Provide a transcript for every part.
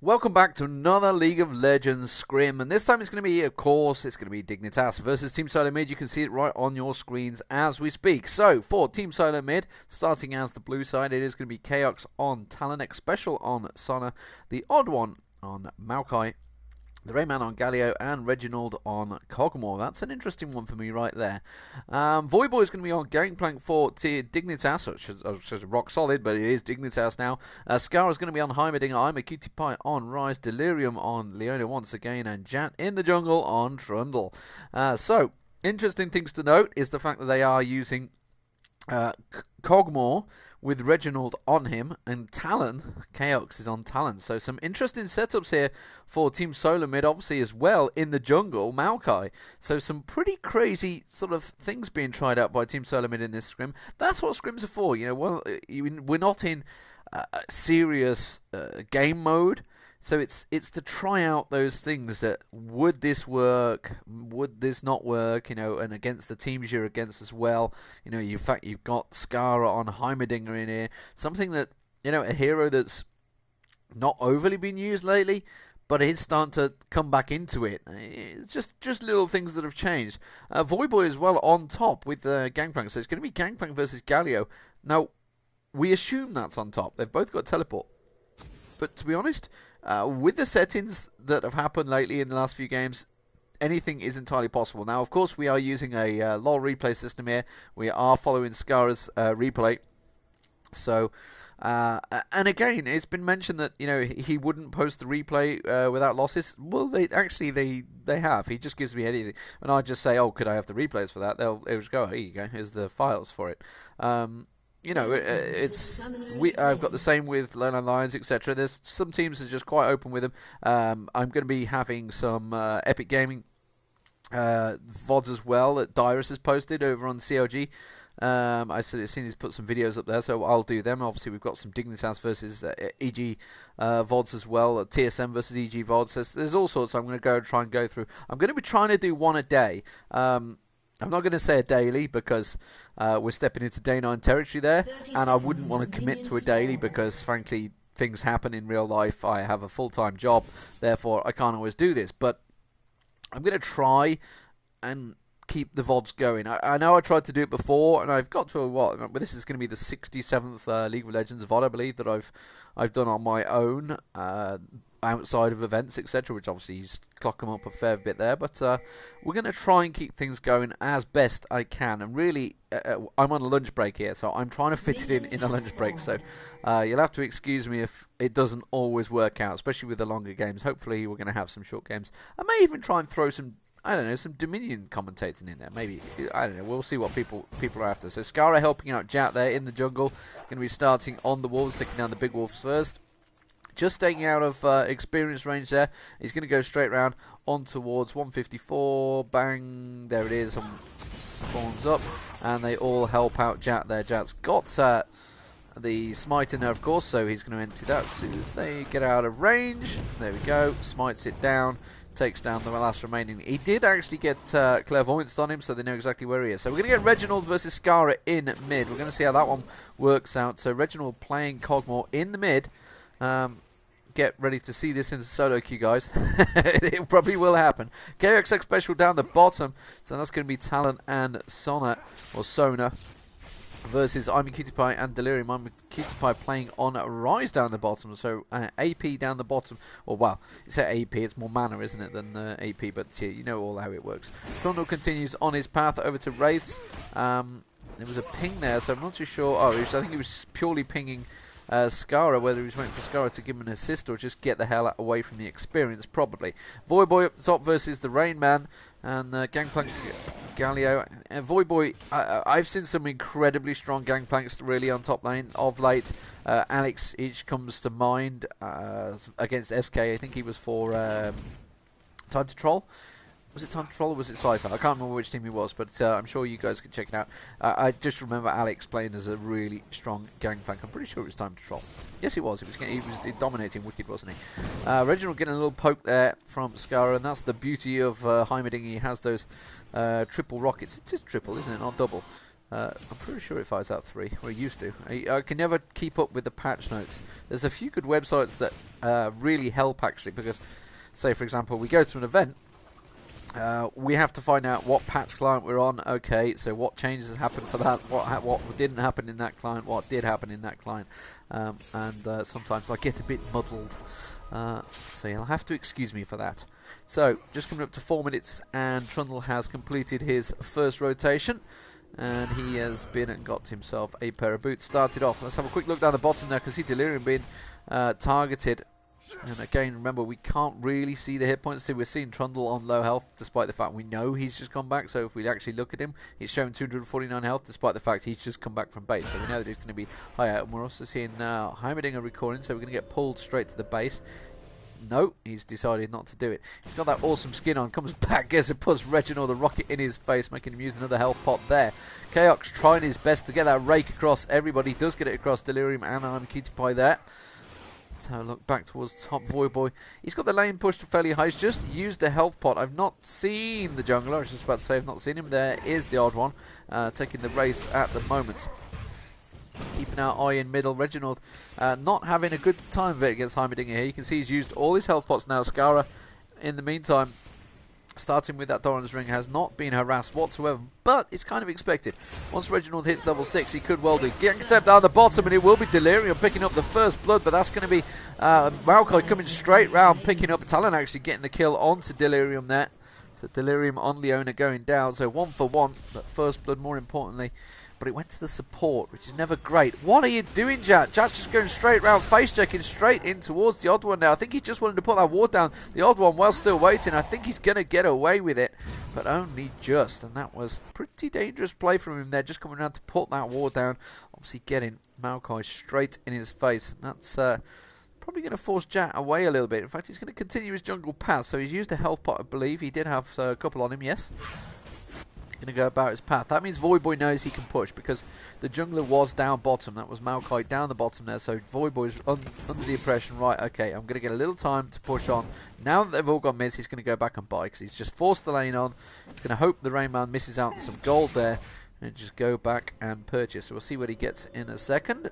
Welcome back to another League of Legends Scrim, and this time it's going to be, of course, it's going to be Dignitas versus Team SoloMid. You can see it right on your screens as we speak. So, for Team SoloMid, starting as the blue side, it is going to be Chaos on Talon, X Special on Sona, the Odd One on Maokai, the Rayman on Galio, and Reginald on Cogmore. That's an interesting one for me right there. Voyboy is going to be on Gangplank for Dignitas, which is rock solid, but it is Dignitas now. Scar is going to be on Heimerdinger, I'm a Cutie Pie on Rise, Delirium on Leona once again, and Jat in the jungle on Trundle. So, interesting things to note is the fact that they are using Cogmore with Reginald on him, and Talon, Chaos is on Talon. So some interesting setups here for Team SoloMid, obviously as well in the jungle, Maokai. So some pretty crazy sort of things being tried out by Team SoloMid in this scrim. That's what scrims are for, you know. Well, we're not in serious game mode. So it's to try out those things that, would this work, would this not work, you know, and against the teams you're against as well. You know, in fact, you've got Skara on Heimerdinger in here. Something that, you know, a hero that's not overly been used lately, but it's starting to come back into it. It's just little things that have changed. Voyboy as well on top with Gangplank. So it's going to be Gangplank versus Galio. Now, we assume that's on top. They've both got teleport. But to be honest, with the settings that have happened lately in the last few games, anything is entirely possible. Now, of course, we are using a LoL replay system here. We are following Scara's replay. So, and again, it's been mentioned that, you know, he wouldn't post the replay without losses. Well, they have. He just gives me anything, and I just say, "Oh, could I have the replays for that?" They'll just go, "Here you go. Here's the files for it." You know, I've got the same with Lone Lions, etc. There's some teams that are just quite open with them. I'm going to be having some Epic Gaming VODs as well that Dyrus has posted over on CLG. I've seen he's put some videos up there, so I'll do them. Obviously, we've got some Dignitas versus EG VODs as well, TSM versus EG VODs. There's all sorts. I'm going to try and go through. I'm going to be trying to do one a day. I'm not going to say a daily because we're stepping into day 9 territory there, and I wouldn't want to commit to a daily because, frankly, things happen in real life. I have a full-time job, therefore I can't always do this. But I'm going to try and keep the VODs going. I know I tried to do it before, and I've got to but this is going to be the 67th League of Legends VOD, I believe, that I've done on my own. Outside of events, etc., which obviously you clock them up a fair bit there, but we're going to try and keep things going as best I can, and really, I'm on a lunch break here, so I'm trying to fit it in a lunch break, so you'll have to excuse me if it doesn't always work out, especially with the longer games. Hopefully we're going to have some short games. I may even try and throw some, I don't know, some Dominion commentating in there, maybe. I don't know, we'll see what people are after. So Skara helping out Jat there in the jungle, going to be starting on the wolves, taking down the big wolves first. Just staying out of experience range there. He's going to go straight round on towards 154. Bang. There it is. Spawns up. And they all help out Jat there. Jat's got the smite in there, of course, so he's going to empty that as soon as they get out of range. There we go. Smites it down. Takes down the last remaining. He did actually get Clairvoyance on him, so they know exactly where he is. So we're going to get Reginald versus Skara in mid. We're going to see how that one works out. So Reginald playing Cogmore in the mid. Get ready to see this in the solo queue, guys. It probably will happen. KXX special down the bottom. So that's going to be Talon and Sona versus I'm a Cutie Pie and Delirium. I'm a Cutie Pie playing on Rise down the bottom. So AP down the bottom. Or, well, it's AP. It's more mana, isn't it, than AP. But you know all how it works. Trundle continues on his path over to Wraiths. There was a ping there, so I'm not too sure. Oh, I think he was purely pinging Skara, whether he was waiting for Skara to give him an assist or just get the hell away from the experience, probably. Voyboy up top versus the Rain Man and Gangplank Galio. Voyboy, I've seen some incredibly strong Gangplanks really on top lane of late. Alex each comes to mind against SK. I think he was for Time to Troll. Was it Time to Troll or was it Cypher? I can't remember which team he was, but I'm sure you guys can check it out. I just remember Alex playing as a really strong Gangplank. I'm pretty sure it was Time to Troll. Yes, he was. He was dominating Wicked, wasn't he? Reginald getting a little poke there from Skara, and that's the beauty of Heimerdinger. He has those triple rockets. It is triple, isn't it? Not double. I'm pretty sure it fires out 3, or it used to. I can never keep up with the patch notes. There's a few good websites that really help, actually, because, say, for example, we go to an event, we have to find out what patch client we're on. Okay, so what changes have happened for that, what didn't happen in that client, what did happen in that client, and sometimes I get a bit muddled, so you'll have to excuse me for that. So, just coming up to 4 minutes, and Trundle has completed his first rotation, and he has been and got himself a pair of boots. Started off, let's have a quick look down the bottom there, because see Delirium being targeted. And again, remember, we can't really see the hit points. See, we're seeing Trundle on low health, despite the fact we know he's just come back. So if we actually look at him, he's showing 249 health, despite the fact he's just come back from base. So we know that he's going to be higher. And we're also seeing Heimerdinger recording, so we're going to get pulled straight to the base. No, he's decided not to do it. He's got that awesome skin on, comes back, gets it, puts Reginald a rocket in his face, making him use another health pot there. Chaos trying his best to get that rake across everybody. Does get it across Delirium and Cutie there. Let's have a look back towards top. Voidboy, he's got the lane pushed fairly high. He's just used a health pot. I've not seen the jungler. I was just about to say I've not seen him. There is the odd one, taking the race at the moment. Keeping our eye in middle. Reginald not having a good time of it against Heimerdinger here. You can see he's used all his health pots now. Skara, in the meantime, starting with that Doran's Ring, has not been harassed whatsoever, but it's kind of expected. Once Reginald hits level 6, he could well do. Gank attempt down the bottom, and it will be Delirium picking up the first blood, but that's going to be Maokai coming straight round, picking up Talon, actually getting the kill onto Delirium there. So Delirium on Leona going down, so 1 for 1, but first blood more importantly. But it went to the support, which is never great. What are you doing, Jat? Jat's just going straight round, face checking straight in towards the odd one now. I think he just wanted to put that ward down. The odd one while still waiting. I think he's going to get away with it, but only just. And that was pretty dangerous play from him there, just coming around to put that ward down. Obviously getting Maokai straight in his face. That's probably going to force Jat away a little bit. In fact, he's going to continue his jungle path. So he's used a health pot, I believe. He did have a couple on him, yes. Going to go about his path. That means Voidboy knows he can push, because the jungler was down bottom. That was Maokai down the bottom there, so Voidboy's under the impression, right, okay, I'm going to get a little time to push on. Now that they've all got mids, he's going to go back and buy, because he's just forced the lane on. He's going to hope the Rainman misses out on some gold there, and just go back and purchase. So we'll see what he gets in a second.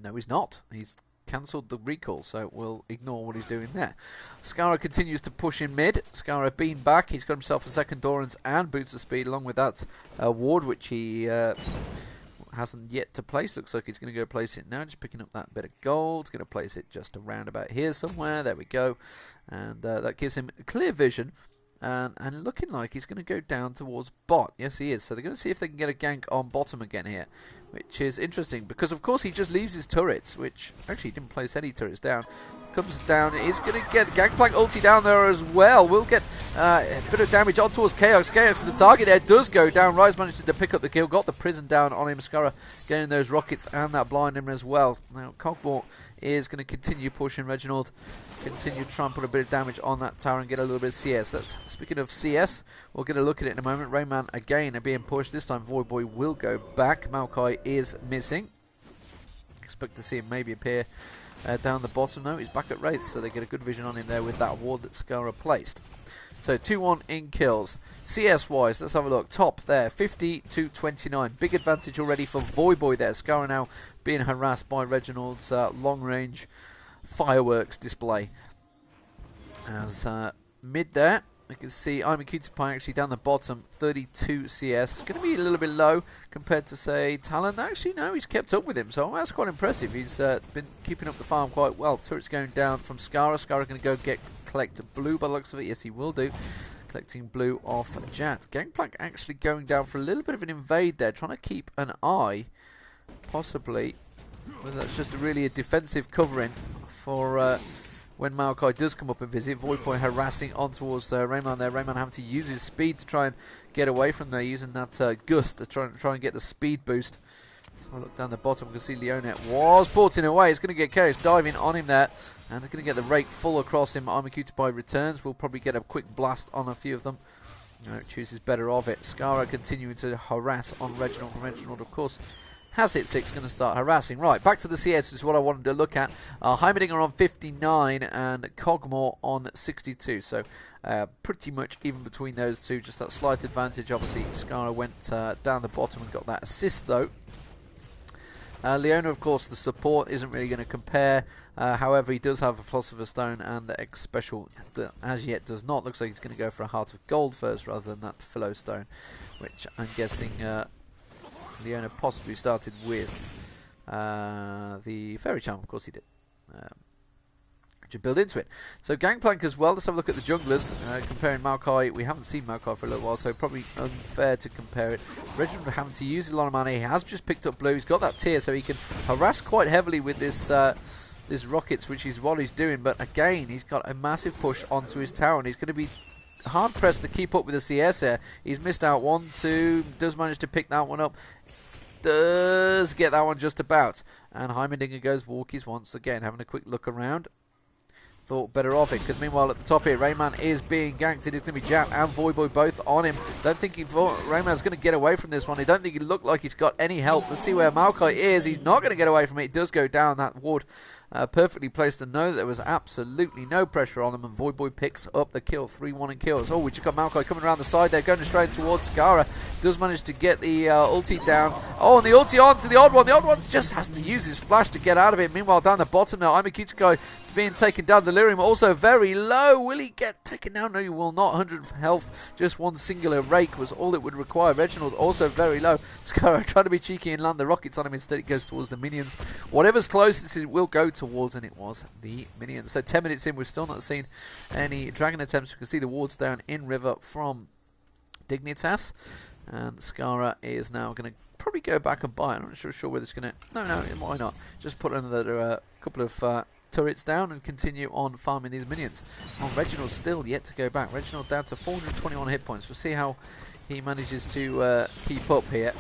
No, he's not. He's cancelled the recall, so we'll ignore what he's doing there. Skara continues to push in mid. Skara being back. He's got himself a second Dorans and Boots of Speed, along with that ward, which he hasn't yet to place. Looks like he's going to go place it now, just picking up that bit of gold. Going to place it just around about here somewhere. There we go. And that gives him clear vision. And looking like he's going to go down towards bot. Yes, he is. So they're going to see if they can get a gank on bottom again here, which is interesting, because of course he just leaves his turrets, which actually he didn't place any turrets down. Comes down, he's going to get Gangplank ulti down there as well. We'll get a bit of damage on towards Chaos. Chaos, the target there, does go down. Rise managed to pick up the kill, got the prison down on him. Skara getting those rockets and that blind him as well. Now Cogmore is going to continue pushing Reginald. Continue to try and put a bit of damage on that tower and get a little bit of CS. Speaking of CS, we'll get a look at it in a moment. Rayman again are being pushed. This time Voidboy will go back. Maokai is missing. Expect to see him maybe appear down the bottom. No, he's back at Wraith, so they get a good vision on him there with that ward that Skara placed. So 2-1 in kills. CS wise, let's have a look. Top there, 50 to 29. Big advantage already for Voidboy there. Skara now being harassed by Reginald's long range fireworks display. As mid there, you can see I'm a Cutie Pie actually down the bottom, 32 CS. Going to be a little bit low compared to, say, Talon. Actually, no, he's kept up with him, so that's quite impressive. He's been keeping up the farm quite well. Turret's going down from Skara. Skara going to go collect blue by the looks of it. Yes, he will do. Collecting blue off Jat. Gangplank actually going down for a little bit of an invade there, trying to keep an eye, possibly, whether that's just really a defensive covering for when Maokai does come up and visit. Voidboy harassing on towards Rayman there. Rayman having to use his speed to try and get away from there, using that gust to try and get the speed boost. So I look down the bottom, we can see Leonet was porting away. It's going to get Chaos diving on him there, and they're going to get the rake full across him. I'm a Cutie Pie returns. We'll probably get a quick blast on a few of them. Chooses better of it. Skara continuing to harass on Reginald. Reginald, of course, has hit 6, going to start harassing. Right, back to the CS is what I wanted to look at. Heimerdinger on 59 and Cogmore on 62. So pretty much even between those two. Just that slight advantage. Obviously, Skara went down the bottom and got that assist, though. Leona, of course, the support isn't really going to compare. However, he does have a Philosopher's Stone, and X Special as yet does not. Looks like he's going to go for a Heart of Gold first rather than that Philo Stone, which I'm guessing Leona possibly started with. The Fairy Charm, of course he did. To build into it. So Gangplank as well. Let's have a look at the junglers. Comparing Maokai. We haven't seen Maokai for a little while, so probably unfair to compare it. Reginald having to use a lot of mana. He has just picked up blue. He's got that tier, so he can harass quite heavily with this this rockets, which is what he's doing. But again, he's got a massive push onto his tower, and he's going to be hard pressed to keep up with the CS here. He's missed out 1, 2. Does manage to pick that one up. Does get that one just about. And Heimerdinger goes walkies once again, having a quick look around. Thought better of it, because meanwhile at the top here, Rayman is being ganked. It's going to be Jat and Voyboy both on him. Don't think Rayman's going to get away from this one. I don't think he looked like he's got any help. Let's see where Maokai is. He's not going to get away from it. It does go down. That ward perfectly placed to know that there was absolutely no pressure on him, and Voyboy picks up the kill. 3-1 and kills. Oh, we just got Maokai coming around the side there, going straight towards Skara. Does manage to get the ulti down. Oh, and the ulti on to the Odd One. The Odd One just has to use his flash to get out of it. Meanwhile, down the bottom now, Imikitsukai being taken down. Delirium also very low. Will he get taken down? No, he will not. 100 health. Just one singular rake was all it would require. Reginald also very low. Skara trying to be cheeky and land the rockets on him. Instead, it goes towards the minions. Whatever's closest, it will go towards, and it was the minions. So 10 minutes in, we've still not seen any dragon attempts. We can see the wards down in river from Dignitas, and Skara is now going to probably go back and buy it. I'm not sure whether it's going to... No, why not? Just put another couple of turrets down and continue on farming these minions. Oh, Reginald's still yet to go back. Reginald down to 421 hit points. We'll see how he manages to keep up here,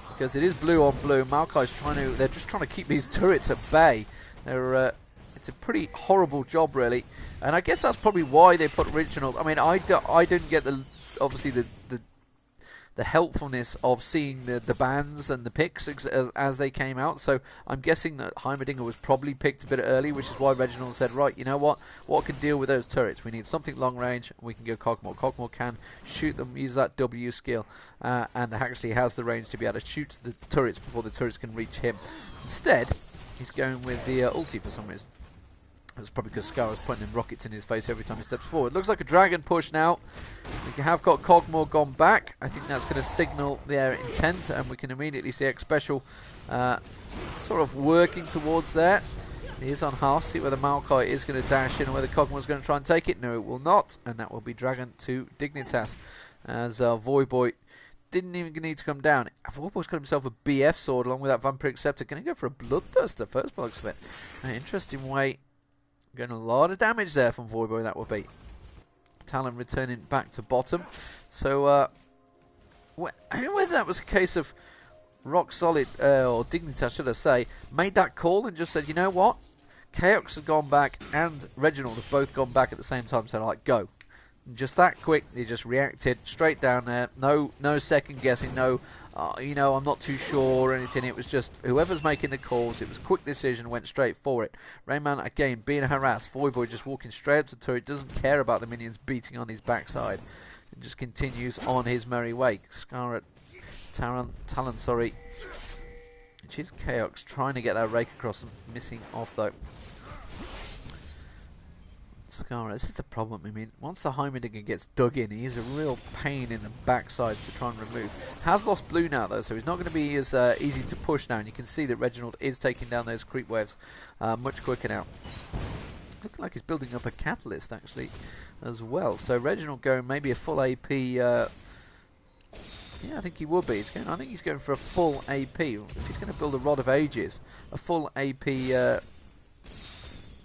because it is blue on blue. Maokai's they're just trying to keep these turrets at bay. It's a pretty horrible job, really, and I guess that's probably why they put Reginald. I mean, I didn't get obviously the helpfulness of seeing the bans and the picks as they came out. So I'm guessing that Heimerdinger was probably picked a bit early, which is why Reginald said, right, you know what can deal with those turrets? We need something long range. We can go Cogmore. Cogmore can shoot them, use that W skill, and actually has the range to be able to shoot the turrets before the turrets can reach him. Instead, he's going with the ulti for some reason. It's probably because Skara's putting them rockets in his face every time he steps forward. Looks like a dragon push now. We have got Cogmore gone back. I think that's going to signal their intent, and we can immediately see X Special sort of working towards there. He is on half. See whether Maokai is going to dash in, or whether Cogmore's going to try and take it. No, it will not, and that will be dragon to Dignitas, as Voyboy didn't even need to come down. Voyboy's got himself a BF sword along with that Vampiric Scepter. Going to go for a Bloodthirster first, by the looks of it. An interesting way. Getting a lot of damage there from Voyboy, that will be. Talon returning back to bottom. So, I don't know whether that was a case of Rock Solid, or Dignitas, should I say, made that call and just said, you know what? Chaos has gone back and Reginald have both gone back at the same time, so like, go. And just that quick, they just reacted straight down there. No second guessing, no, I'm not too sure or anything. It was just whoever's making the calls. It was a quick decision, went straight for it. Rayman again being harassed. Voyboy just walking straight up to the turret, doesn't care about the minions beating on his backside, and just continues on his merry way. Skara, Talon, which is Chaos, trying to get that rake across and missing off though. Skara, this is the problem. I mean, once the Heimerdinger gets dug in, he is a real pain in the backside to try and remove. Has lost blue now, though, so he's not going to be as easy to push now. And you can see that Reginald is taking down those creep waves much quicker now. Looks like he's building up a catalyst, actually, as well. So Reginald going maybe a full AP... yeah, I think he will be. I think he's going for a full AP. If he's going to build a Rod of Ages, a full AP...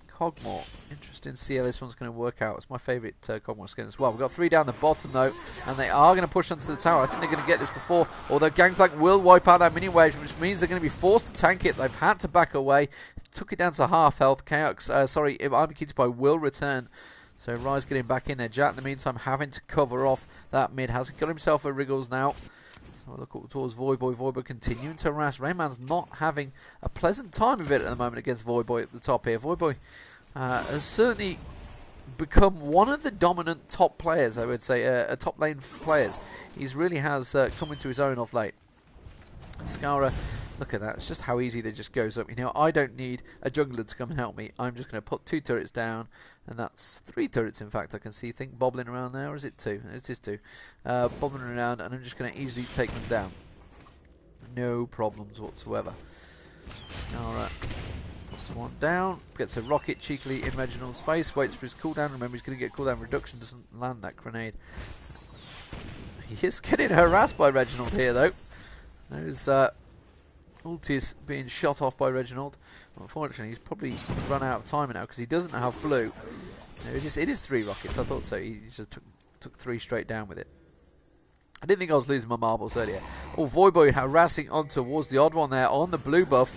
Cogmore. Interesting to see how this one's going to work out. It's my favourite Cogmore skin as well. We've got 3 down the bottom though, and they are going to push onto the tower. I think they're going to get this before, although Gangplank will wipe out that mini wave, which means they're going to be forced to tank it. They've had to back away. Took it down to half health. Imikitsukai will return. So Rise getting back in there. Jat in the meantime having to cover off that mid. Has got himself a Wriggles now. So look towards Voyboy. Voyboy continuing to harass. Rayman's not having a pleasant time of it at the moment against Voyboy at the top here. Voyboy has certainly become one of the dominant top players, I would say, top lane players. He really has come into his own of late. Scara, look at that. It's just how easy they just goes up. You know, I don't need a jungler to come and help me. I'm just going to put 2 turrets down, and that's 3 turrets, in fact. I can see, think, bobbling around there, or is it 2? It is 2. Bobbling around, and I'm just going to easily take them down. No problems whatsoever. Scara puts one down, gets a rocket cheekily in Reginald's face, waits for his cooldown. Remember, he's going to get cooldown reduction, doesn't land that grenade. He is getting harassed by Reginald here, though. Those ultis being shot off by Reginald. Unfortunately, he's probably run out of time now because he doesn't have blue. No, it is 3 rockets. I thought so. He just took 3 straight down with it. I didn't think I was losing my marbles earlier. Oh, Voyboy harassing on towards the odd one there on the blue buff.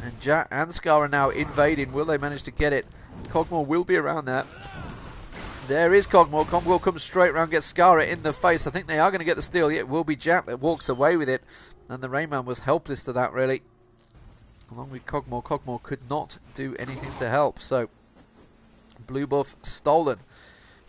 And Jack and Scar are now invading. Will they manage to get it? Cogmore will be around there. There is Cogmore. Cogmore comes straight around, gets Scara in the face. I think they are going to get the steal. It will be Jack that walks away with it. And the Rayman was helpless to that, really. Along with Cogmore. Cogmore could not do anything to help. So, blue buff stolen.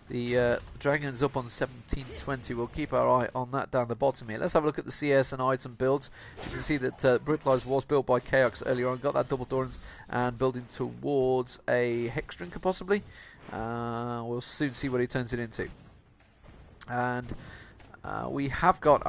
The Dragon's up on 1720. We'll keep our eye on that down the bottom here. Let's have a look at the CS and item builds. You can see that Brutalize was built by Chaos earlier on. Got that double Dorans and building towards a Hex Drinker possibly. We'll soon see what he turns it into. And we have got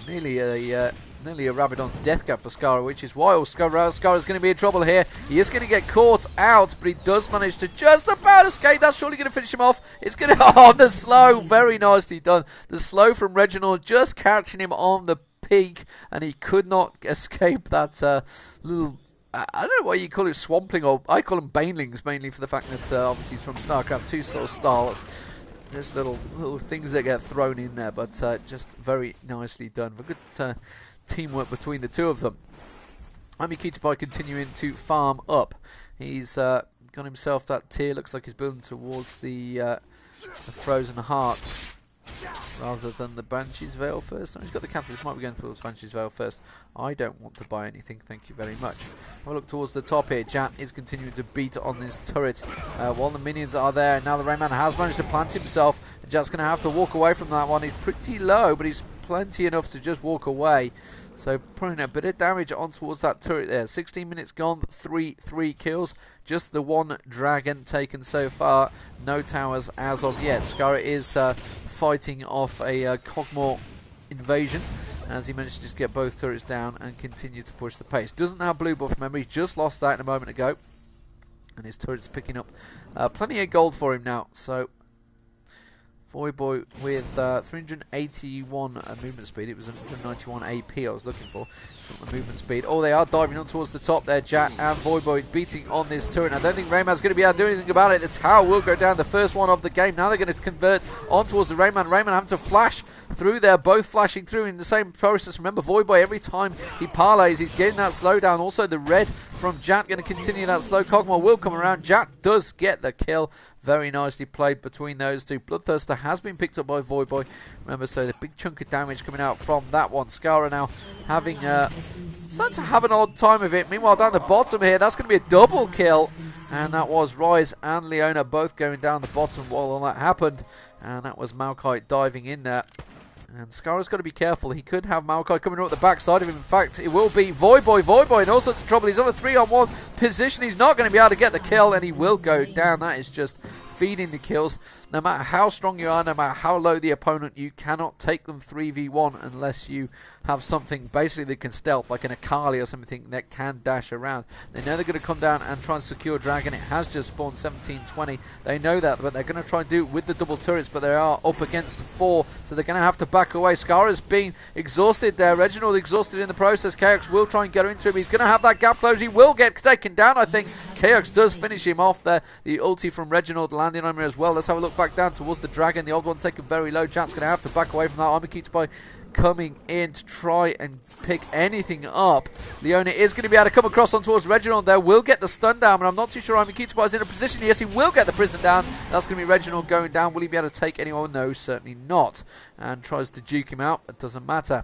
nearly a Rabadon's death cap for Scara, which is wild. Scara's going to be in trouble here. He is going to get caught out, but he does manage to just about escape. That's surely going to finish him off. It's going to on the slow, very nicely done. The slow from Reginald just catching him on the peak, and he could not escape that little. I don't know what you call it, swampling, or I call them banelings, mainly for the fact that obviously he's from StarCraft 2 sort of style. Just little things that get thrown in there, but just very nicely done. For good teamwork between the two of them. Amikitapai continuing to farm up. He's got himself that tier. Looks like he's building towards the Frozen Heart rather than the Banshee's Veil first. No, he's got the Catalyst. Might be going towards Banshee's Veil first. I don't want to buy anything, thank you very much. Have a look towards the top here. Jat is continuing to beat on this turret while the minions are there. Now the Rayman has managed to plant himself. Jat's going to have to walk away from that one. He's pretty low, but he's plenty enough to just walk away. So putting a bit of damage on towards that turret there. 16 minutes gone, 3 kills. Just the 1 dragon taken so far. No towers as of yet. Scara is fighting off a Cogmore invasion as he managed to just get both turrets down and continue to push the pace. Doesn't have blue buff, remember, he just lost that a moment ago. And his turret's picking up plenty of gold for him now. So Voyboy with 381 movement speed. It was 191 AP I was looking for. The movement speed. Oh, they are diving on towards the top there. Jat and Voyboy beating on this turret. I don't think Rayman's going to be able to do anything about it. The tower will go down, the first one of the game. Now they're going to convert on towards the Rayman. Rayman having to flash through there, both flashing through in the same process. Remember, Voyboy, every time he parlays, he's getting that slowdown. Also, the red from Jat going to continue that slow. Cogmore will come around. Jat does get the kill. Very nicely played between those two. Bloodthirster has been picked up by Voyboy. Remember, so the big chunk of damage coming out from that one. Scara now having starting to have an odd time of it. Meanwhile, down the bottom here, that's going to be a double kill. And that was Rise and Leona both going down the bottom while all that happened. And that was Maokai diving in there. And Scara's got to be careful. He could have Maokai coming up the backside of him. In fact, it will be Voyboy. Voyboy in all sorts of trouble. He's on a 3-on-1 position. He's not going to be able to get the kill, and he will go down. That is just feeding the kills. No matter how strong you are, no matter how low the opponent, you cannot take them 3v1 unless you have something basically that can stealth, like an Akali or something that can dash around. They know they're going to come down and try and secure Dragon. It has just spawned 1720. They know that, but they're going to try and do it with the double turrets, but they are up against 4, so they're going to have to back away. Scara's been exhausted there. Reginald exhausted in the process. Chaos will try and get into him. He's going to have that gap close. He will get taken down, I think. Chaos does finish him off there. The ulti from Reginald landing on him as well. Let's have a look back down towards the Dragon. The odd one taken very low. Jack's going to have to back away from that. Army Keats by coming in to try and pick anything up. Leona is going to be able to come across on towards Reginald there. Will get the stun down, but I'm not too sure Army Keats is in a position. Yes, he will get the prison down. That's going to be Reginald going down. Will he be able to take anyone? No, certainly not. And tries to juke him out. It doesn't matter.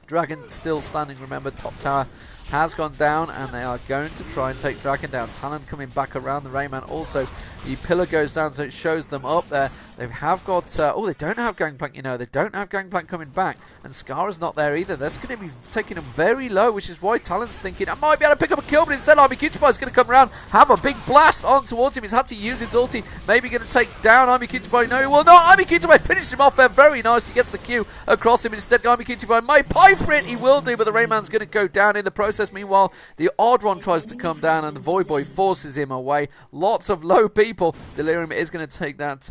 Dragon still standing, remember. Top tower has gone down, and they are going to try and take Dragon down. Talon coming back around the Rayman. Also, the pillar goes down, so it shows them up there. They have got... oh, they don't have Gangplank, you know. They don't have Gangplank coming back. And Scar's not there either. That's going to be taking them very low, which is why Talon's thinking, I might be able to pick up a kill, but instead Army Cutie is going to come around, have a big blast on towards him. He's had to use his ulti. Maybe going to take down Army Cutie. No, he will not. Army Cutie finishes him off there very nice. He gets the Q across him. Instead, Army Cutie may pie for it. He will do, but the Rayman's going to go down in the process. Meanwhile, the odd one tries to come down, and the Void Boy forces him away. Lots of low people. Delirium is going to take that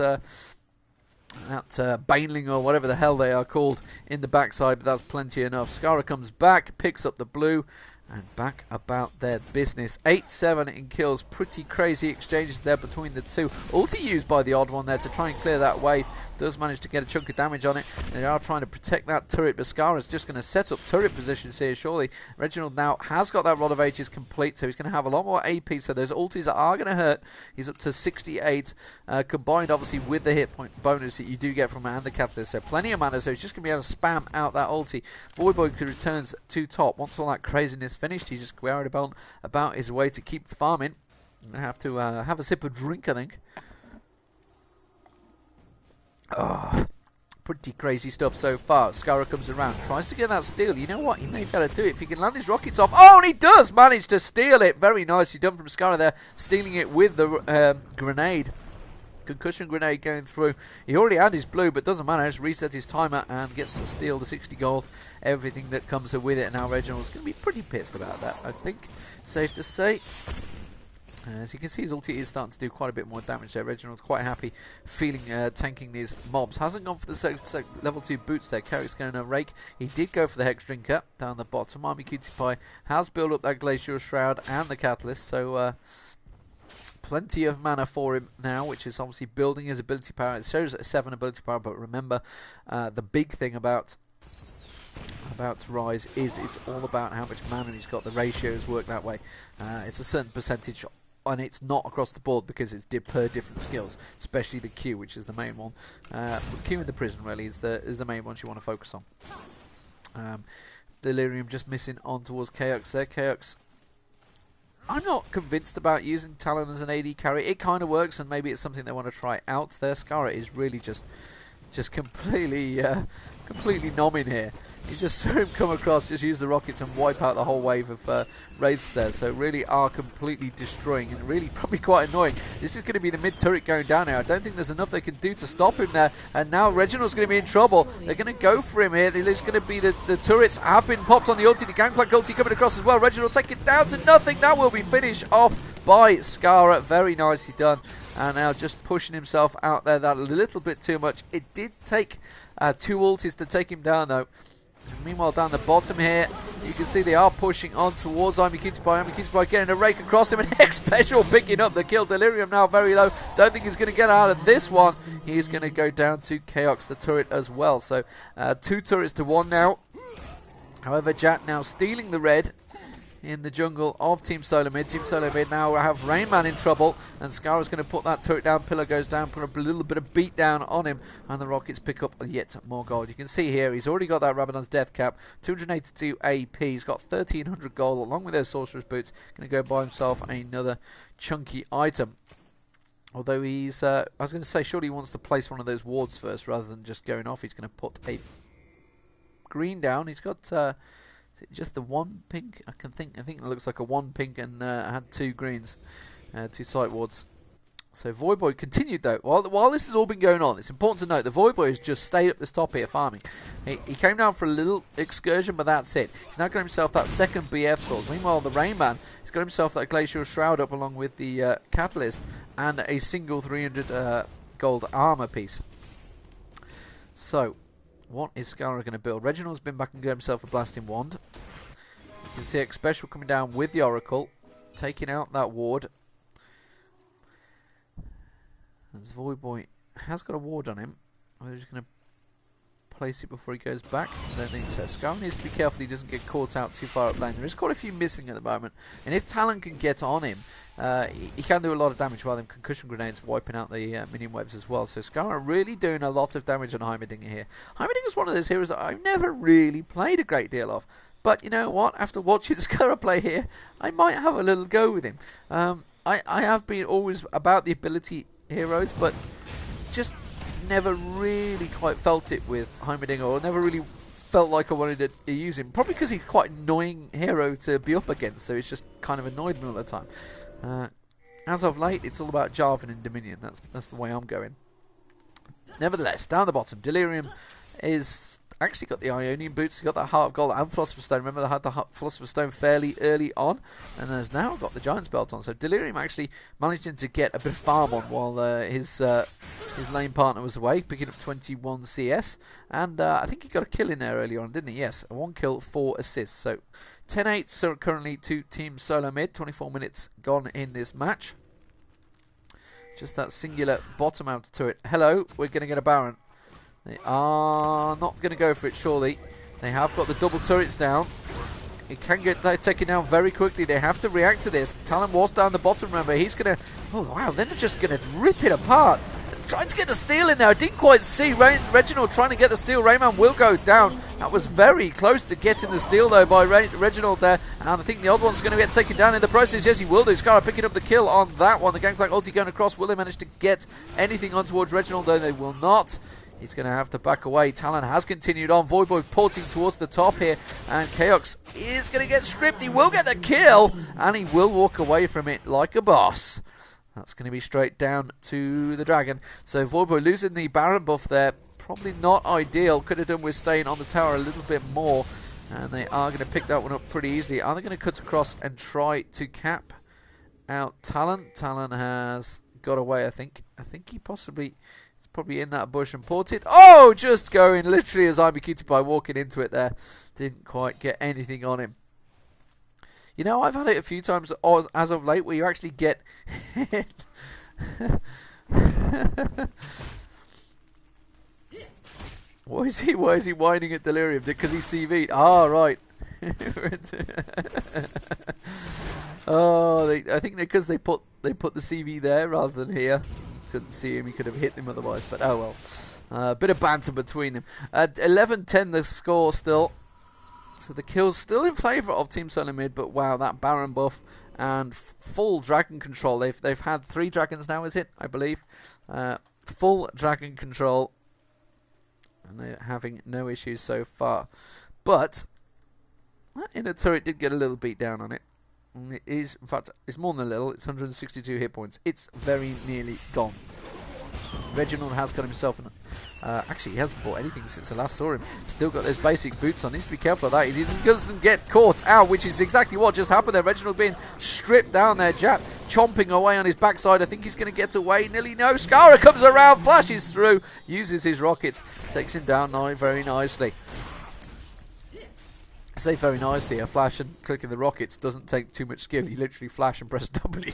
Baneling or whatever the hell they are called in the backside, but that's plenty enough. Skara comes back, picks up the blue, and back about their business. 8-7 in kills. Pretty crazy exchanges there between the two. Ulti used by the odd one there to try and clear that wave. Does manage to get a chunk of damage on it. They are trying to protect that turret, but Skara's just going to set up turret positions here, surely. Reginald now has got that Rod of Ages complete, so he's going to have a lot more AP, so those ultis are going to hurt. He's up to 68, combined obviously with the hit point bonus that you do get from and the Catalyst. So plenty of mana, so he's just going to be able to spam out that ulti. Void Boy returns to top. Once all that craziness finished, he's just worried about his way to keep farming. I'm going to have to have a sip of drink, I think. Oh, pretty crazy stuff so far. Skara comes around, tries to get that steal. You know what? He may be able to do it if he can land his rockets off. Oh, and he does manage to steal it. Very nicely done from Skara there, stealing it with the grenade. Concussion grenade going through. He already had his blue, but doesn't matter. Just resets his timer and gets the steal, the 60 gold, everything that comes with it. And now Reginald's going to be pretty pissed about that, I think. Safe to say. As you can see, his ulti is starting to do quite a bit more damage there. Reginald's quite happy feeling tanking these mobs. Hasn't gone for the level 2 boots there. Carrick's going to rake. He did go for the Hex Drinker down the bottom. Army Cutie Pie has built up that Glacial Shroud and the Catalyst, so plenty of mana for him now, which is obviously building his ability power. It shows a 7 ability power, but remember, the big thing about Rise is it's all about how much mana he's got. The ratios work that way. It's a certain percentage, and it's not across the board because it's per different skills, especially the Q, which is the main one. The Q in the prison really is the main ones you want to focus on. Delirium just missing on towards Chaos there. Chaos, I'm not convinced about using Talon as an AD carry. It kind of works, and maybe it's something they want to try out there. Skara is really just completely nomming here. You just saw him come across, just use the rockets and wipe out the whole wave of wraiths there. So really are completely destroying, and really probably quite annoying. This is going to be the mid turret going down here. I don't think there's enough they can do to stop him there. And now Reginald's going to be in trouble. They're going to go for him here. There's going to be the turrets have been popped on the ulti. The Gangplank ulti coming across as well. Reginald taking it down to nothing. That will be finished off by Skara. Very nicely done. And now just pushing himself out there that a little bit too much. It did take 2 ultis to take him down though. And meanwhile, down the bottom here, you can see they are pushing on towards Army Cutie Pie getting a rake across him, and X Special picking up the kill. Delirium now very low. Don't think he's going to get out of this one. He's going to go down to Chaos, the turret as well. So 2 turrets to 1 now. However, Jack now stealing the red in the jungle of Team SoloMid. Team SoloMid now have Rainman in trouble, and Skara's going to put that turret down. Pillar goes down, put a little bit of beat down on him, and the Rockets pick up yet more gold. You can see here he's already got that Rabadon's death cap, 282 AP. He's got 1300 gold along with those Sorcerer's Boots. Going to go buy himself another chunky item. Although he's, I was going to say, surely he wants to place one of those wards first rather than just going off. He's going to put a green down. He's got just the 1 pink. I think it looks like a 1 pink and had 2 greens, 2 sight wards. So Void Boy continued though. While this has all been going on, it's important to note the Void Boy has just stayed up this top here farming. He came down for a little excursion, but that's it. He's now got himself that second BF sword. Meanwhile, the Rainman, he's got himself that Glacial Shroud up along with the Catalyst and a single 300 gold armor piece. So what is Skara going to build? Reginald's been back and got himself a blasting wand. You can see X Special coming down with the Oracle, taking out that ward. As Voidboy has got a ward on him. We're just going to place it before he goes back. I don't think so. Scrimm needs to be careful he doesn't get caught out too far up lane. There is quite a few missing at the moment. And if Talon can get on him, he can do a lot of damage while them concussion grenades wiping out the minion webs as well. So Scrimm are really doing a lot of damage on Heimerdinger here. Heimerdinger is one of those heroes that I've never really played a great deal of. But you know what? After watching Scrimm play here, I might have a little go with him. I have been always about the ability heroes, but just never really quite felt it with Heimerdinger, or never really felt like I wanted to use him. Probably because he's quite an annoying hero to be up against, so it's just kind of annoyed me all the time. As of late, it's all about Jarvan and Dominion. That's the way I'm going. Nevertheless, down the bottom, Delirium is actually got the Ionian boots. He got that Heart of Gold and Philosopher's Stone. Remember, they had the Philosopher's Stone fairly early on, and has now got the Giant's Belt on. So Delirium actually managed to get a bit of farm on while his lane partner was away, picking up 21 CS. And I think he got a kill in there early on, didn't he? Yes, a 1 kill, 4 assists. So 10-8 so currently to Team SoloMid. 24 minutes gone in this match. Just that singular bottom out turret. Hello, we're going to get a Baron. They are not going to go for it, surely. They have got the double turrets down. It can get taken down very quickly. They have to react to this. Talon was down the bottom, remember. He's going to... Oh, wow. Then they're just going to rip it apart. Trying to get the steal in there. I didn't quite see Reginald trying to get the steal. Rayman will go down. That was very close to getting the steal, though, by Reginald there. And I think the odd one's going to get taken down in the process. Yes, he will do. Scarra picking up the kill on that one. The Gangplank ulti going across. Will they manage to get anything on towards Reginald? Though they will not. He's going to have to back away. Talon has continued on. Voidboy porting towards the top here. And Chaos is going to get stripped. He will get the kill. And he will walk away from it like a boss. That's going to be straight down to the Dragon. So Voidboy losing the Baron buff there. Probably not ideal. Could have done with staying on the tower a little bit more. And they are going to pick that one up pretty easily. Are they going to cut across and try to cap out Talon? Talon has got away, I think. I think he possibly... Probably in that bush and ported. Oh, just going literally as I'm Ikiti by walking into it there. Didn't quite get anything on him. You know, I've had it a few times as of late where you actually get hit. Why is he whining at Delirium? Because he's CV'd. Ah, right. Oh, I think because they put the CV there rather than here. Couldn't see him, he could have hit him otherwise, but oh well. Bit of banter between them. At 11-10 the score still. So the kill's still in favour of Team SoloMid, but wow, that Baron buff and full dragon control. They've had 3 dragons now, is it? I believe. Full dragon control. And they're having no issues so far. But that inner turret did get a little beat down on it. It is, in fact, it's more than a little. It's 162 hit points. It's very nearly gone. Reginald has got himself an... actually, he hasn't bought anything since I last saw him. Still got those basic boots on. Needs to be careful of that. He doesn't get caught out, which is exactly what just happened there. Reginald being stripped down there. Jat chomping away on his backside. I think he's going to get away. Nearly no. Scarra comes around, flashes through, uses his rockets, takes him down very nicely. I say very nicely, a flash and clicking the rockets doesn't take too much skill. You literally flash and press W.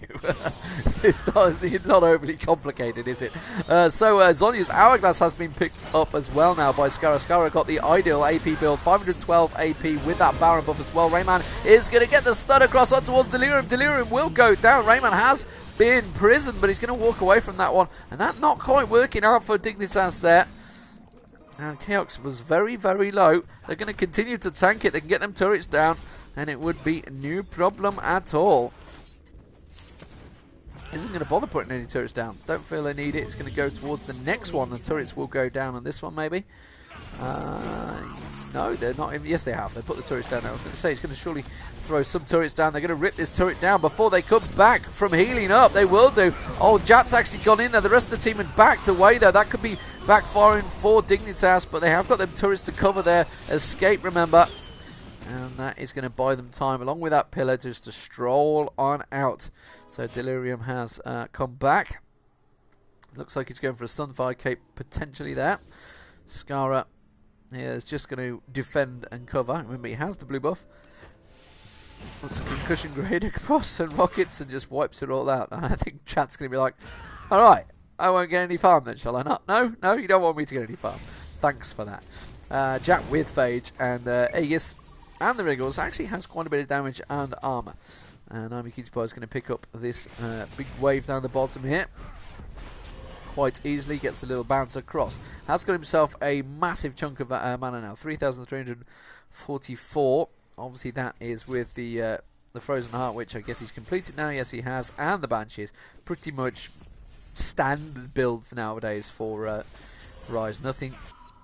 It's not overly complicated, is it? So Zhonya's Hourglass has been picked up as well now by Scarra. Scarra got the ideal AP build, 512 AP with that Baron buff as well. Rayman is going to get the stun across on towards Delirium. Delirium will go down. Rayman has been prisoned, but he's going to walk away from that one. And that not quite working out for Dignitas there. And Chaos was very, very low. They're going to continue to tank it. They can get them turrets down, and it would be no problem at all. Isn't going to bother putting any turrets down. Don't feel they need it. It's going to go towards the next one. The turrets will go down on this one, maybe. No, they're not. Yes, they have. They put the turrets down now. I was going to say, he's going to surely throw some turrets down. They're going to rip this turret down before they come back from healing up. They will do. Oh, Jat's actually gone in there. The rest of the team had backed away there. That could be backfiring for Dignitas, but they have got them turrets to cover their escape, remember. And that is going to buy them time, along with that pillar, just to stroll on out. So Delirium has come back. Looks like he's going for a Sunfire Cape potentially there. Scarra here is just going to defend and cover. Remember, he has the blue buff. Puts a concussion grenade across and rockets and just wipes it all out. And I think chat's going to be like, alright, I won't get any farm then, shall I not? No, no, you don't want me to get any farm. Thanks for that. Jack with Phage and Aegis and the Wriggles actually has quite a bit of damage and armour. And Army Cutie Pie is going to pick up this big wave down the bottom here. Quite easily, gets the little bounce across. Has got himself a massive chunk of mana now, 3,344. Obviously that is with the Frozen Heart, which I guess he's completed now. Yes, he has. And the Banshees. Pretty much standard build for nowadays for Rise. Nothing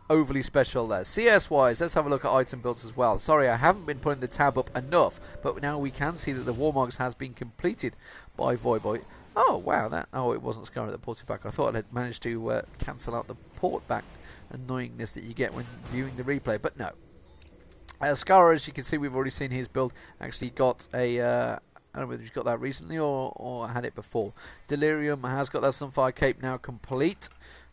overly special there. CS-wise, let's have a look at item builds as well. Sorry, I haven't been putting the tab up enough, but now we can see that the Warmogs has been completed by Voyboy. Oh, wow, it wasn't Scar that ported back. I thought I had managed to cancel out the port back annoyingness that you get when viewing the replay, but no. Scar, as you can see, we've already seen his build actually got a... I don't know whether he's got that recently or had it before. Delirium has got that Sunfire Cape now complete.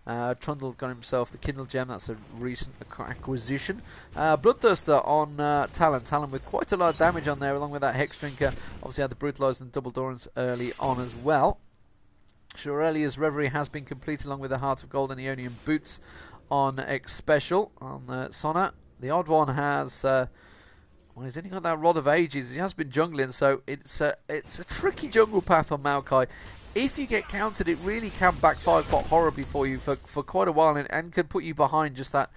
Trundle got himself the Kindle Gem, that's a recent acquisition. Bloodthirster on Talon. Talon with quite a lot of damage on there, along with that Hex Drinker. Obviously had the Brutalize and Double Dorans early on as well. Shirelia's Reverie has been completed, along with the Heart of Gold and Ionian Boots on X Special on Sona. The odd one has... well, he's only got that Rod of Ages. He has been jungling, so it's a tricky jungle path on Maokai. If you get countered, it really can backfire quite horribly for you for quite a while, and can put you behind just that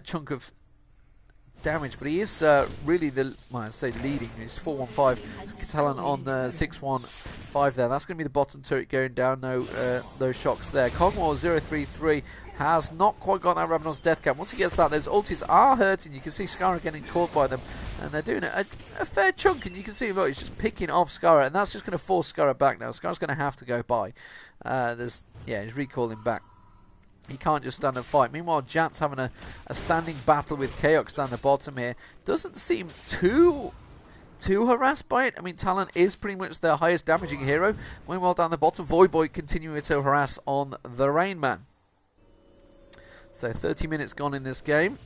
chunk of damage. But he is really I'd say leading. He's 415 Talon on the 615 there. That's going to be the bottom turret going down. No, those shocks there. Cogmore 033 has not quite got that Rabadon's death cap. Once he gets that, those ultis are hurting. You can see Skara getting caught by them, and they're doing a fair chunk, and you can see, look, he's just picking off Skara, and that's just going to force Skara back now. Skara's going to have to go by. He's recalling back. He can't just stand and fight. Meanwhile, Jat's having a standing battle with Chaos down the bottom here. Doesn't seem too harassed by it. I mean, Talon is pretty much their highest damaging hero. Meanwhile, down the bottom, Voyboy continuing to harass on the Rain Man. So 30 minutes gone in this game.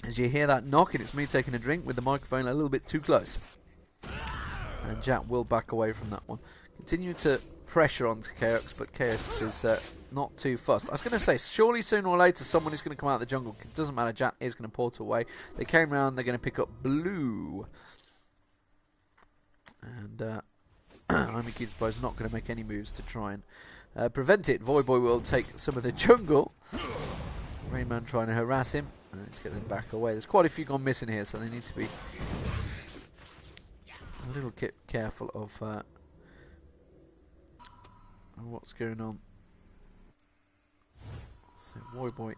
As you hear that knocking, it's me taking a drink with the microphone a little bit too close. And Jat will back away from that one. Continue to pressure onto Chaos, but Chaos is not too fussed. I was going to say, surely sooner or later someone is going to come out of the jungle. It doesn't matter, Jat is going to port away. They came around, they're going to pick up blue. And Army Cutie Pie is not going to make any moves to try and prevent it. Voyboy will take some of the jungle. Rainman trying to harass him. Let's get them back away. There's quite a few gone missing here, so they need to be a little careful of what's going on. So Voyboy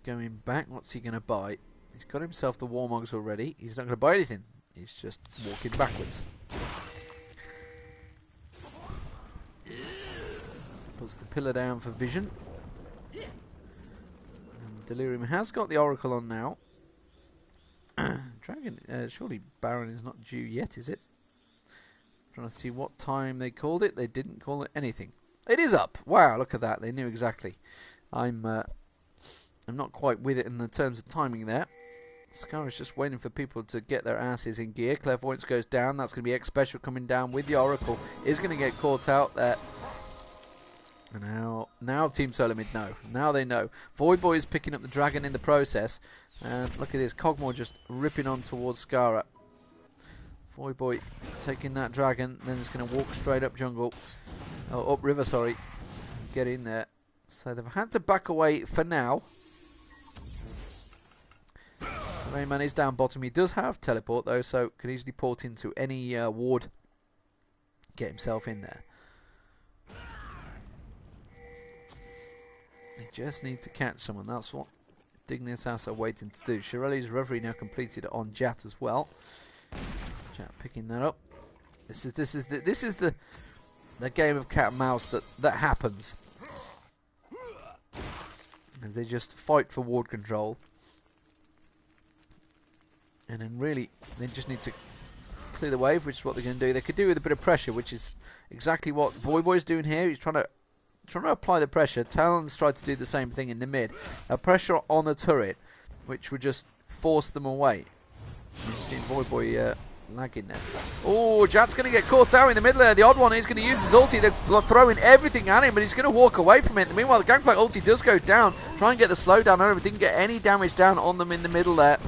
going back. What's he going to buy? He's got himself the Warmogs already. He's not going to buy anything. He's just walking backwards. Puts the pillar down for vision. And Delirium has got the Oracle on now. Dragon, surely Baron is not due yet, is it? Trying to see what time they called it. They didn't call it anything. It is up. Wow, look at that. They knew exactly. I'm not quite with it in the terms of timing there. Scar is just waiting for people to get their asses in gear. Clairvoyance goes down. That's going to be X Special coming down with the Oracle. Is going to get caught out there. And now Team SoloMid know. Now they know. Voyboy is picking up the dragon in the process. And look at this. Cogmore just ripping on towards Skara. Voyboy taking that dragon. Then it's going to walk straight up jungle. Oh, up river, sorry. Get in there. So they've had to back away for now. Rayman is down bottom. He does have teleport though, so can easily port into any ward. Get himself in there. They just need to catch someone. That's what Dignitas are waiting to do. Shirelli's Reverie now completed on Jat as well. Jat picking that up. This is the game of cat and mouse that happens. As they just fight for ward control. And then really, they just need to clear the wave, which is what they're going to do. They could do with a bit of pressure, which is exactly what Voyboy's doing here. He's trying to apply the pressure. Talon's tried to do the same thing in the mid. Pressure on the turret, which would just force them away. You've seen Voyboy lagging there. Oh, Jat's going to get caught out in the middle there. The odd one is going to use his ulti. They're throwing everything at him, but he's going to walk away from it. Meanwhile, the Gangplank ulti does go down. Try and get the slowdown over. Didn't get any damage down on them in the middle there.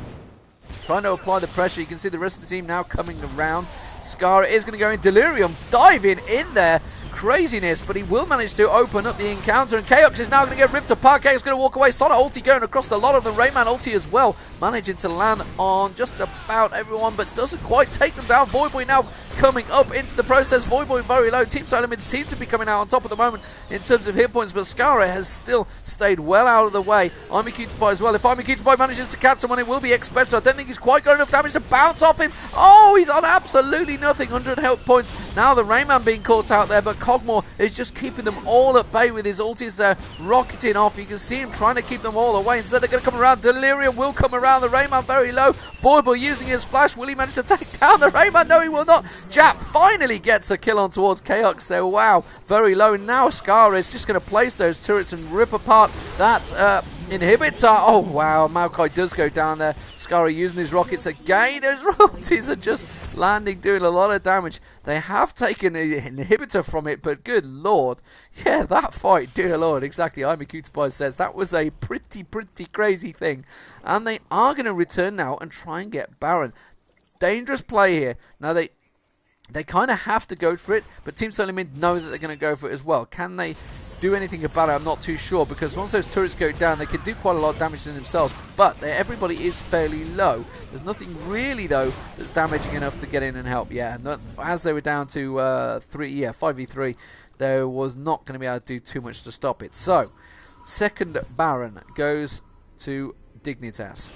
Trying to apply the pressure. You can see the rest of the team now coming around. Scar is going to go in. Delirium diving in there. Craziness, but he will manage to open up the encounter, and Chaos is now going to get ripped apart. Chaos is going to walk away. Sonic ulti going across the lot of the Rayman ulti as well, managing to land on just about everyone, but doesn't quite take them down. Voidboy now coming up into the process. Voidboy very low. Team SoloMid seems to be coming out on top at the moment in terms of hit points, but Skara has still stayed well out of the way. Army Cutipai as well. If Army Cutipai manages to catch someone, it will be X Special. I don't think he's quite got enough damage to bounce off him. Oh, he's on absolutely nothing. 100 health points. Now the Rayman being caught out there, but Cogmore is just keeping them all at bay with his ultis there, rocketing off. You can see him trying to keep them all away. Instead, they're going to come around. Delirium will come around. The Rayman very low. Voidboy using his flash. Will he manage to take down the Rayman? No, he will not. Jap finally gets a kill on towards Chaos there. Wow, very low. Now Scar is just going to place those turrets and rip apart that inhibitor. Oh, wow. Maokai does go down there. Scar using his rockets again. Those rockets are just landing, doing a lot of damage. They have taken the inhibitor from it, but good lord. Yeah, that fight, dear lord, exactly. Amy Cutipai says that was a pretty crazy thing. And they are going to return now and try and get Baron. Dangerous play here. Now, they kind of have to go for it, but Team SoloMid know that they're going to go for it as well. Can they do anything about it? I'm not too sure, because once those turrets go down, they can do quite a lot of damage to themselves, but everybody is fairly low. There's nothing really, though, that's damaging enough to get in and help. Yeah, and as they were down to 5v3, there was not going to be able to do too much to stop it. So, second Baron goes to Dignitas.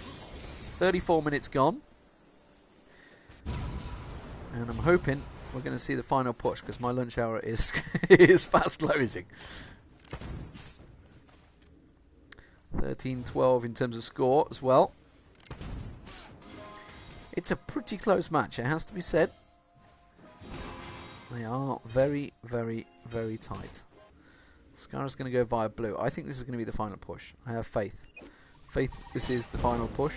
34 minutes gone. And I'm hoping we're going to see the final push, because my lunch hour is is fast closing. 13-12 in terms of score as well. It's a pretty close match, it has to be said. They are very tight. Scar's going to go via blue. I think this is going to be the final push. I have faith. This is the final push.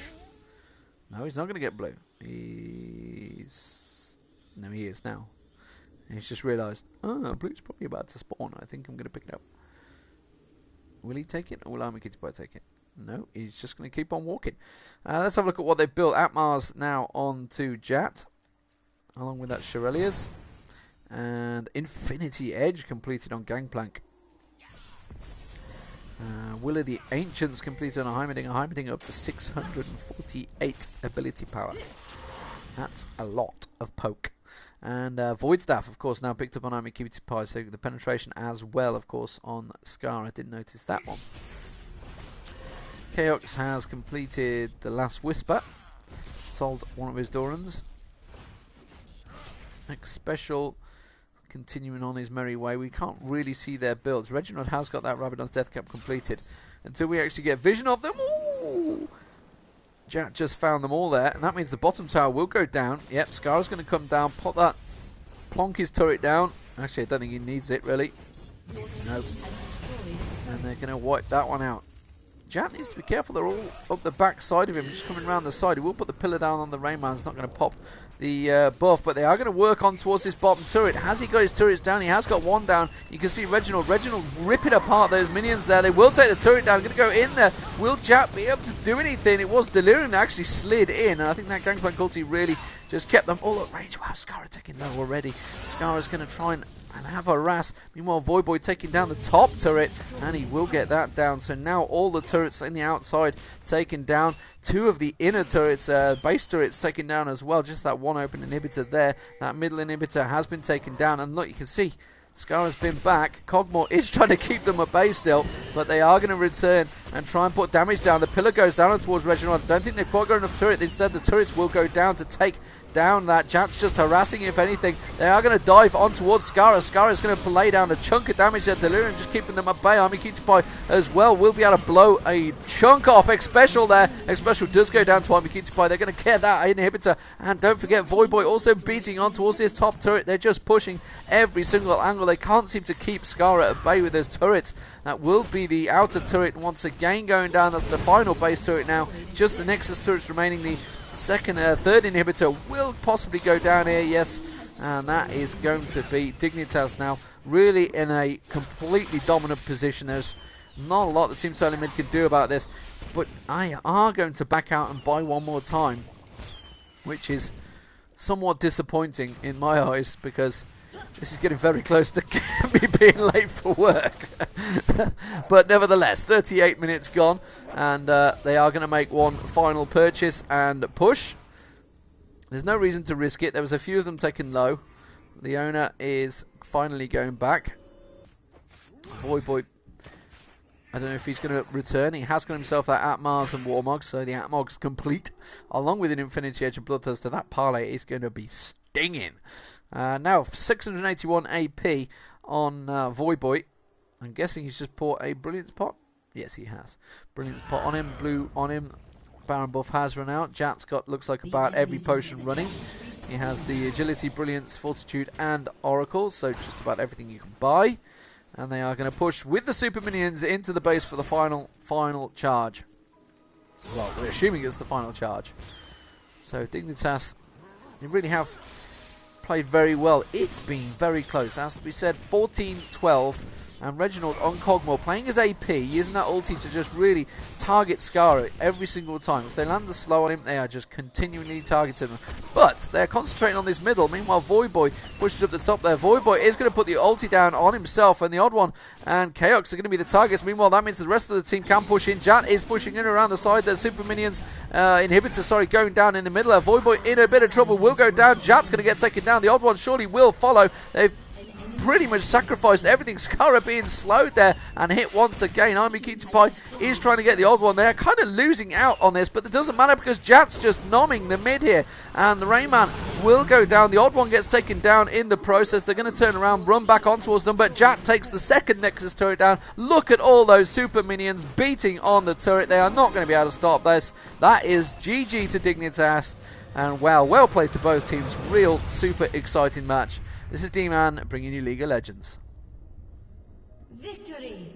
No, he's not going to get blue. No, he is now. He's just realised, blue's probably about to spawn. I think I'm going to pick it up. Will he take it, or will Army Cutipai take it? No, he's just going to keep on walking. Let's have a look at what they've built. Atmars now on to Jat, along with that Shirelius. And Infinity Edge completed on Gangplank. Will of the Ancients completed on a Heimerdinger up to 648 ability power. That's a lot of poke. And Void Staff, of course, now picked up on Army Cutipai, so the penetration as well, of course, on Scar. I didn't notice that one. Chaos has completed the Last Whisper, sold one of his Dorans. Next special, continuing on his merry way. We can't really see their builds. Reginald has got that Rabadon's Death Cap completed. Until we actually get vision of them. Ooh! Jack just found them all there, and that means the bottom tower will go down. Yep, Scar's going to come down, pop that, plonk his turret down. Actually, I don't think he needs it, really. No. And they're going to wipe that one out. Jack needs to be careful. They're all up the back side of him, just coming around the side. He will put the pillar down on the Rayman. It's not going to pop the buff, but they are going to work on towards his bottom turret. Has he got his turrets down? He has got one down. You can see Reginald ripping apart those minions there. They will take the turret down. Going to go in there. Will Jack be able to do anything? It was Delirium that actually slid in, and I think that Gangplank ulti really just kept them all at range. Wow, Scar taking low already. Scar is going to try and have a harass. Meanwhile, Voidboy taking down the top turret, and he will get that down. So now all the turrets in the outside taken down. Two of the inner turrets, base turrets, taken down as well. Just that one open inhibitor there. That middle inhibitor has been taken down, and look, you can see Scar has been back. Cogmore is trying to keep them at bay still, but they are going to return and try and put damage down. The pillar goes down towards Reginald. I don't think they've quite got enough turret. Instead, the turrets will go down to take down that. Jat's just harassing, if anything. They are going to dive on towards Skara. Skara is going to lay down a chunk of damage at Delirium, just keeping them at bay. Army Cutipai as well will be able to blow a chunk off. X-Special there. X-Special does go down to Army Cutipai. They're going to get that inhibitor. And don't forget, Voidboy also beating on towards this top turret. They're just pushing every single angle. They can't seem to keep Skara at bay with those turrets. That will be the outer turret once again going down. That's the final base turret now. Just the Nexus turrets remaining. The third inhibitor will possibly go down here, yes. And that is going to be Dignitas now, really in a completely dominant position. There's not a lot the Team SoloMid can do about this, but I are going to back out and buy one more time, which is somewhat disappointing in my eyes, because this is getting very close to me being late for work. But nevertheless, 38 minutes gone, and they are going to make one final purchase and push. There's no reason to risk it. There was a few of them taken low. The owner is finally going back. Voyboy, I don't know if he's going to return. He has got himself that Atmars and Warmog, so the Atmog's complete, along with an Infinity Edge and Bloodthirster. That parlay is going to be stinging. Now, 681 AP on Voyboy. I'm guessing he's just bought a Brilliance Pot. Yes, he has. Brilliance Pot on him, Blue on him. Baron buff has run out. Jat's got, looks like, about every potion running. He has the Agility, Brilliance, Fortitude, and Oracle, so just about everything you can buy. And they are going to push with the Super Minions into the base for the final charge. Well, we're assuming it's the final charge. So Dignitas, they really have played very well. It's been very close. As we said, 14-12. And Reginald on Cogmore playing as AP, using that ulti to just really target Scara every single time. If they land the slow on him, they are just continually targeting him. But they're concentrating on this middle. Meanwhile, Voyboy pushes up the top there. Voyboy is going to put the ulti down on himself, and the odd one and Chaos are going to be the targets. Meanwhile, that means the rest of the team can push in. Jat is pushing in around the side. There's Super Minions, inhibitor, going down in the middle there. Voyboy in a bit of trouble, will go down. Jat's going to get taken down. The odd one surely will follow. They've pretty much sacrificed everything. Scara being slowed there and hit once again. Army Kitapai is trying to get the odd one there. Kind of losing out on this, but it doesn't matter because Jat's just nomming the mid here. And the Rayman will go down. The odd one gets taken down in the process. They're going to turn around, run back on towards them, but Jat takes the second Nexus turret down. Look at all those Super Minions beating on the turret. They are not going to be able to stop this. That is GG to Dignitas. And wow, well played to both teams. Real super exciting match. This is Deman bringing you League of Legends. Victory!